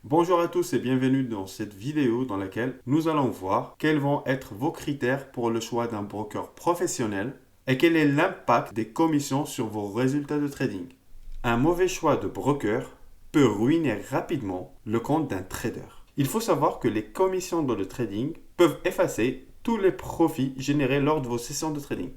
Bonjour à tous et bienvenue dans cette vidéo dans laquelle nous allons voir quels vont être vos critères pour le choix d'un broker professionnel et quel est l'impact des commissions sur vos résultats de trading. Un mauvais choix de broker peut ruiner rapidement le compte d'un trader. Il faut savoir que les commissions dans le trading peuvent effacer tous les profits générés lors de vos sessions de trading.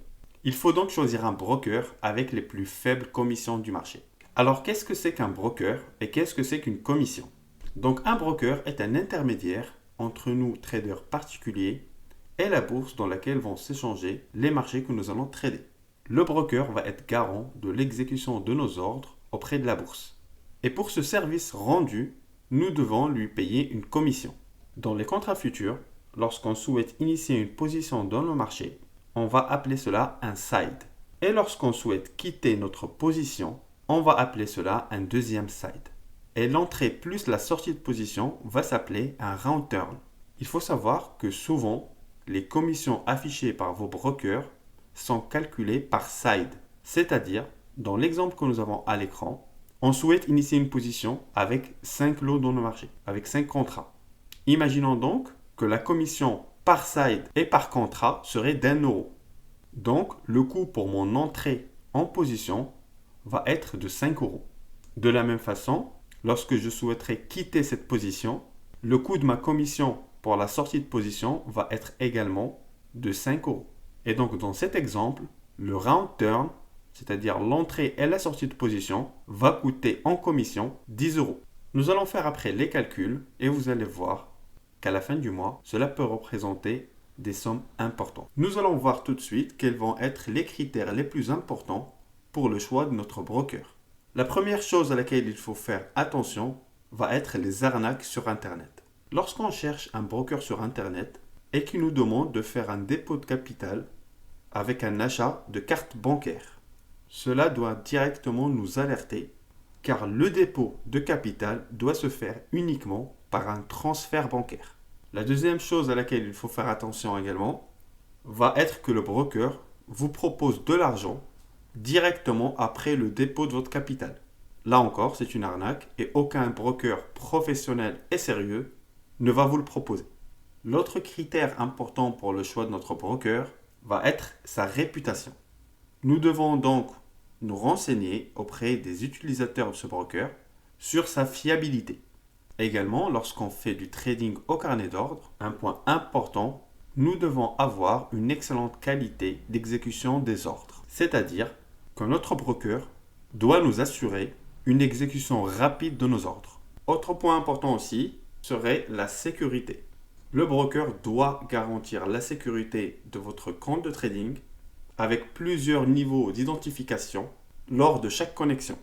Il faut donc choisir un broker avec les plus faibles commissions du marché. Alors qu'est-ce que c'est qu'un broker et qu'est-ce que c'est qu'une commission ? Donc un broker est un intermédiaire entre nous, traders particuliers, et la bourse dans laquelle vont s'échanger les marchés que nous allons trader. Le broker va être garant de l'exécution de nos ordres auprès de la bourse. Et pour ce service rendu, nous devons lui payer une commission. Dans les contrats futurs, lorsqu'on souhaite initier une position dans le marché, on va appeler cela un side. Et lorsqu'on souhaite quitter notre position, on va appeler cela un deuxième side. Et l'entrée plus la sortie de position va s'appeler un round turn. Il faut savoir que souvent, les commissions affichées par vos brokers sont calculées par side. C'est-à-dire, dans l'exemple que nous avons à l'écran, on souhaite initier une position avec 5 lots dans le marché, avec 5 contrats. Imaginons donc que la commission par side et par contrat serait d'1€. Donc, le coût pour mon entrée en position va être de 5€. De la même façon, lorsque je souhaiterais quitter cette position, le coût de ma commission pour la sortie de position va être également de 5€. Et donc dans cet exemple, le round turn, c'est-à-dire l'entrée et la sortie de position, va coûter en commission 10€. Nous allons faire après les calculs et vous allez voir qu'à la fin du mois, cela peut représenter des sommes importantes. Nous allons voir tout de suite quels vont être les critères les plus importants pour le choix de notre broker. La première chose à laquelle il faut faire attention va être les arnaques sur Internet. Lorsqu'on cherche un broker sur Internet et qu'il nous demande de faire un dépôt de capital avec un achat de carte bancaire, cela doit directement nous alerter car le dépôt de capital doit se faire uniquement par un transfert bancaire. La deuxième chose à laquelle il faut faire attention également va être que le broker vous propose de l'argent directement après le dépôt de votre capital. Là encore, c'est une arnaque et aucun broker professionnel et sérieux ne va vous le proposer. L'autre critère important pour le choix de notre broker va être sa réputation. Nous devons donc nous renseigner auprès des utilisateurs de ce broker sur sa fiabilité. Également, lorsqu'on fait du trading au carnet d'ordre, un point important, nous devons avoir une excellente qualité d'exécution des ordres. C'est-à-dire que notre broker doit nous assurer une exécution rapide de nos ordres. Autre point important aussi serait la sécurité. Le broker doit garantir la sécurité de votre compte de trading avec plusieurs niveaux d'identification lors de chaque connexion.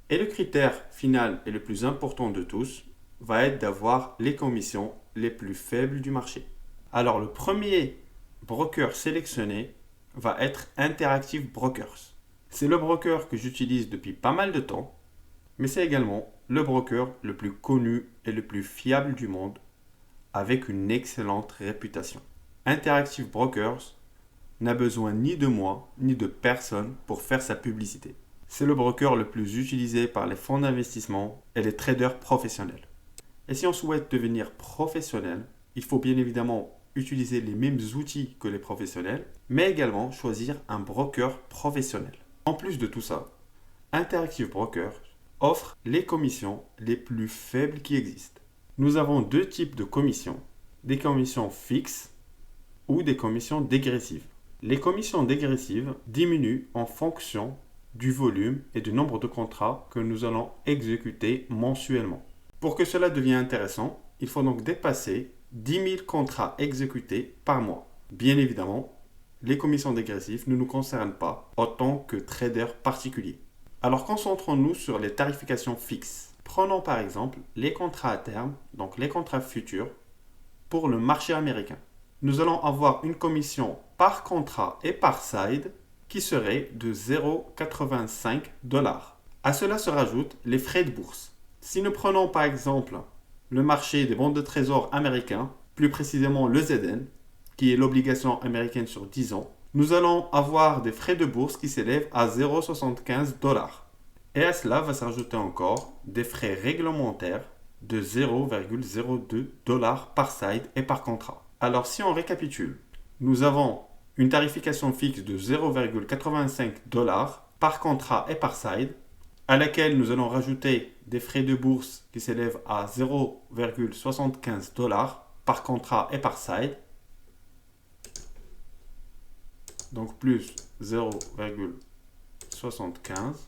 Et le critère final et le plus important de tous va être d'avoir les commissions les plus faibles du marché. Alors le premier broker sélectionné va être Interactive Brokers. C'est le broker que j'utilise depuis pas mal de temps, mais c'est également le broker le plus connu et le plus fiable du monde, avec une excellente réputation. Interactive Brokers n'a besoin ni de moi, ni de personne pour faire sa publicité. C'est le broker le plus utilisé par les fonds d'investissement et les traders professionnels. Et si on souhaite devenir professionnel, il faut bien évidemment utiliser les mêmes outils que les professionnels, mais également choisir un broker professionnel. En plus de tout ça, Interactive Brokers offre les commissions les plus faibles qui existent. Nous avons deux types de commissions, des commissions fixes ou des commissions dégressives. Les commissions dégressives diminuent en fonction du volume et du nombre de contrats que nous allons exécuter mensuellement. Pour que cela devienne intéressant, il faut donc dépasser 10 000 contrats exécutés par mois. Bien évidemment, les commissions dégressives ne nous concernent pas en tant que traders particuliers. Alors concentrons-nous sur les tarifications fixes. Prenons par exemple les contrats à terme, donc les contrats futurs, pour le marché américain. Nous allons avoir une commission par contrat et par side qui serait de 0,85 $. À cela se rajoutent les frais de bourse. Si nous prenons par exemple le marché des bons de trésor américains, plus précisément le ZN, qui est l'obligation américaine sur 10 ans, nous allons avoir des frais de bourse qui s'élèvent à 0,75 $. Et à cela va s'ajouter encore des frais réglementaires de 0,02 $ par side et par contrat. Alors si on récapitule, nous avons une tarification fixe de 0,85 $ par contrat et par side, à laquelle nous allons rajouter des frais de bourse qui s'élèvent à 0,75 $ par contrat et par side, donc plus 0,75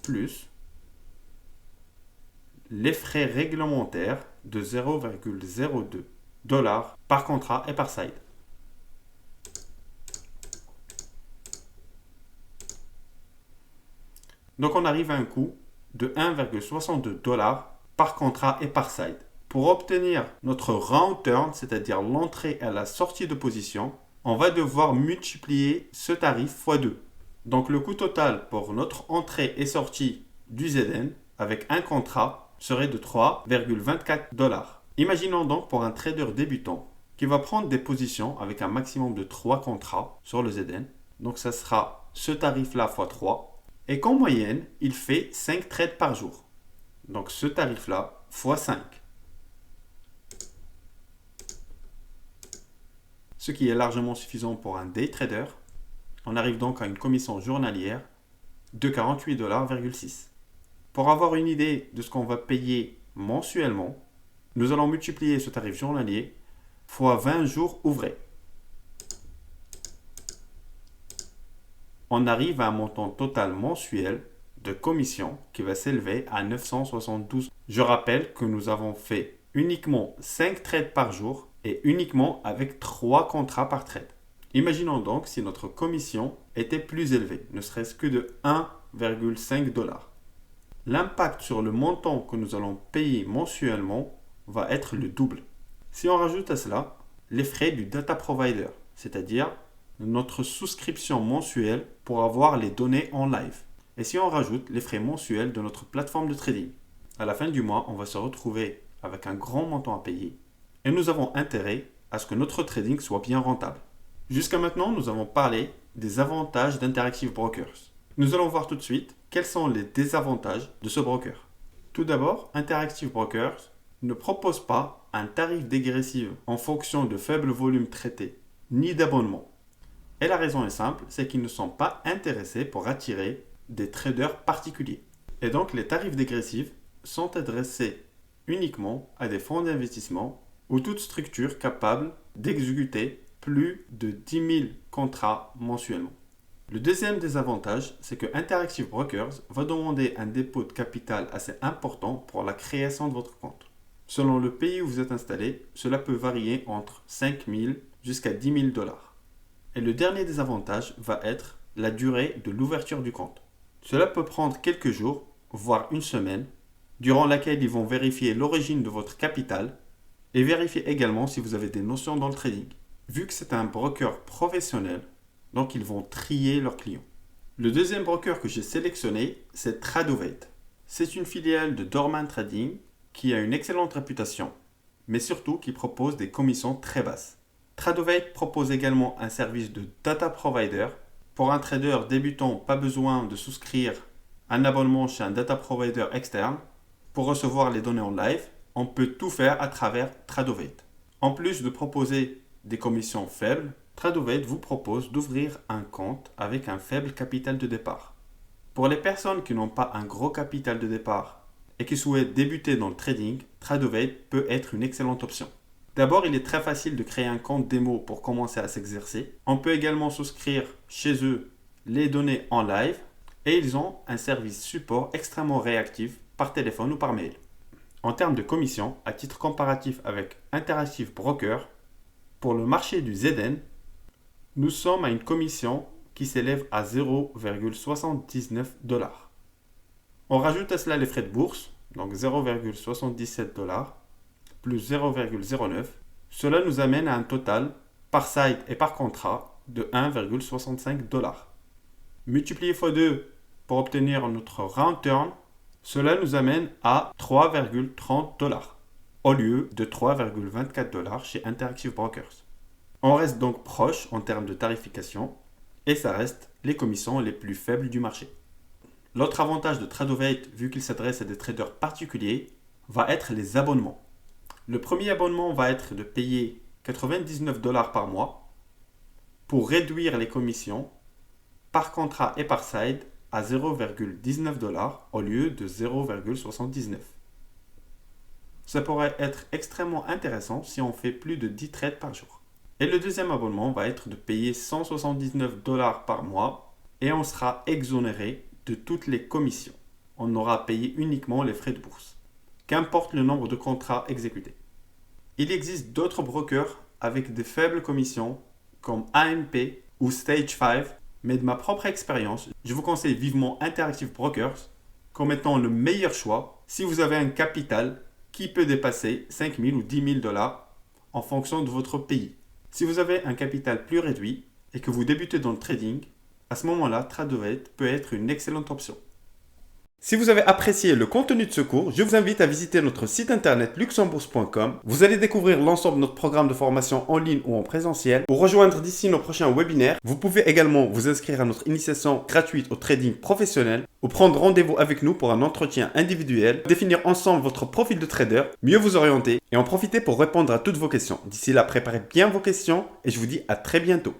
plus les frais réglementaires de 0,02 $ par contrat et par side. Donc on arrive à un coût de 1,62 $ par contrat et par side. Pour obtenir notre round turn, c'est-à-dire l'entrée et la sortie de position, on va devoir multiplier ce tarif x 2. Donc le coût total pour notre entrée et sortie du ZN avec un contrat serait de 3,24 $. Imaginons donc pour un trader débutant qui va prendre des positions avec un maximum de 3 contrats sur le ZN. Donc ça sera ce tarif-là x 3. Et qu'en moyenne, il fait 5 trades par jour. Donc ce tarif-là x 5. Ce qui est largement suffisant pour un day trader. On arrive donc à une commission journalière de 48,6 $. Pour avoir une idée de ce qu'on va payer mensuellement, nous allons multiplier ce tarif journalier fois 20 jours ouvrés. On arrive à un montant total mensuel de commission qui va s'élever à 972. Je rappelle que nous avons fait uniquement 5 trades par jour et uniquement avec 3 contrats par trade. Imaginons donc si notre commission était plus élevée, ne serait-ce que de 1,5 $. L'impact sur le montant que nous allons payer mensuellement va être le double. Si on rajoute à cela les frais du data provider, c'est-à-dire notre souscription mensuelle pour avoir les données en live. Et si on rajoute les frais mensuels de notre plateforme de trading, à la fin du mois, on va se retrouver avec un grand montant à payer et nous avons intérêt à ce que notre trading soit bien rentable. Jusqu'à maintenant, nous avons parlé des avantages d'Interactive Brokers. Nous allons voir tout de suite quels sont les désavantages de ce broker. Tout d'abord, Interactive Brokers ne propose pas un tarif dégressif en fonction de faibles volumes traités, ni d'abonnement. Et la raison est simple, c'est qu'ils ne sont pas intéressés pour attirer des traders particuliers. Et donc les tarifs dégressifs sont adressés uniquement à des fonds d'investissement ou toute structure capable d'exécuter plus de 10 000 contrats mensuellement. Le deuxième désavantage, c'est que Interactive Brokers va demander un dépôt de capital assez important pour la création de votre compte. Selon le pays où vous êtes installé, cela peut varier entre 5 000 jusqu'à 10 000 $. Et le dernier désavantage va être la durée de l'ouverture du compte. Cela peut prendre quelques jours, voire une semaine, durant laquelle ils vont vérifier l'origine de votre capital et vérifier également si vous avez des notions dans le trading. Vu que c'est un broker professionnel, donc ils vont trier leurs clients. Le deuxième broker que j'ai sélectionné, c'est Tradovate. C'est une filiale de Dorman Trading qui a une excellente réputation, mais surtout qui propose des commissions très basses. Tradovate propose également un service de data provider. Pour un trader débutant, pas besoin de souscrire un abonnement chez un data provider externe. Pour recevoir les données en live, on peut tout faire à travers Tradovate. En plus de proposer des commissions faibles, Tradovate vous propose d'ouvrir un compte avec un faible capital de départ. Pour les personnes qui n'ont pas un gros capital de départ et qui souhaitent débuter dans le trading, Tradovate peut être une excellente option. D'abord, il est très facile de créer un compte démo pour commencer à s'exercer. On peut également souscrire chez eux les données en live et ils ont un service support extrêmement réactif par téléphone ou par mail. En termes de commission, à titre comparatif avec Interactive Broker, pour le marché du ZN, nous sommes à une commission qui s'élève à 0,79 $. On rajoute à cela les frais de bourse, donc 0,77 $ plus 0,09. Cela nous amène à un total par side et par contrat de 1,65 $. Multiplié x 2 pour obtenir notre round turn, cela nous amène à 3,30 $ au lieu de 3,24 $ chez Interactive Brokers. On reste donc proche en termes de tarification et ça reste les commissions les plus faibles du marché. L'autre avantage de Tradovate, vu qu'il s'adresse à des traders particuliers, va être les abonnements. Le premier abonnement va être de payer 99 $ par mois pour réduire les commissions par contrat et par side à 0,19 $ au lieu de 0,79. Ça pourrait être extrêmement intéressant si on fait plus de 10 trades par jour. Et le deuxième abonnement va être de payer 179 $ par mois et on sera exonéré de toutes les commissions. On aura payé uniquement les frais de bourse, qu'importe le nombre de contrats exécutés. Il existe d'autres brokers avec de faibles commissions comme AMP ou Stage 5, mais de ma propre expérience, je vous conseille vivement Interactive Brokers comme étant le meilleur choix si vous avez un capital qui peut dépasser 5 000 ou 10 000 $ en fonction de votre pays. Si vous avez un capital plus réduit et que vous débutez dans le trading, à ce moment-là, Tradovate peut être une excellente option. Si vous avez apprécié le contenu de ce cours, je vous invite à visiter notre site internet luxembourg.com. Vous allez découvrir l'ensemble de notre programme de formation en ligne ou en présentiel. Pour rejoindre d'ici nos prochains webinaires, vous pouvez également vous inscrire à notre initiation gratuite au trading professionnel ou prendre rendez-vous avec nous pour un entretien individuel, définir ensemble votre profil de trader, mieux vous orienter et en profiter pour répondre à toutes vos questions. D'ici là, préparez bien vos questions et je vous dis à très bientôt.